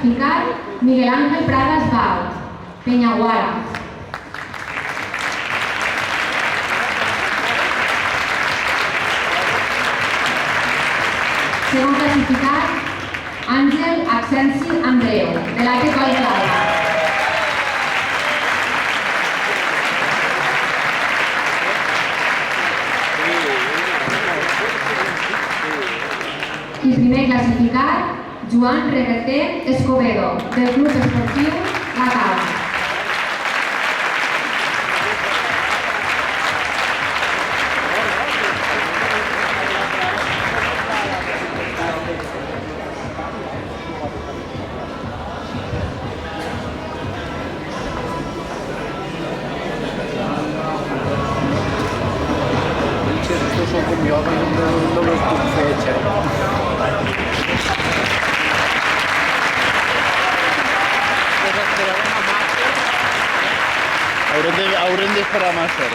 clasificat Miguel Ángel Pradas Bau, Peñaguara. Segon clasificat, Àngel Axensi Andreu, de l'Arte Coll de l'Alba. I primer classificat, Joan Reverter Escobedo, del Club Esportiu La Cava. Estos són com jo, no les puc fer, Haurem d'esperar massa,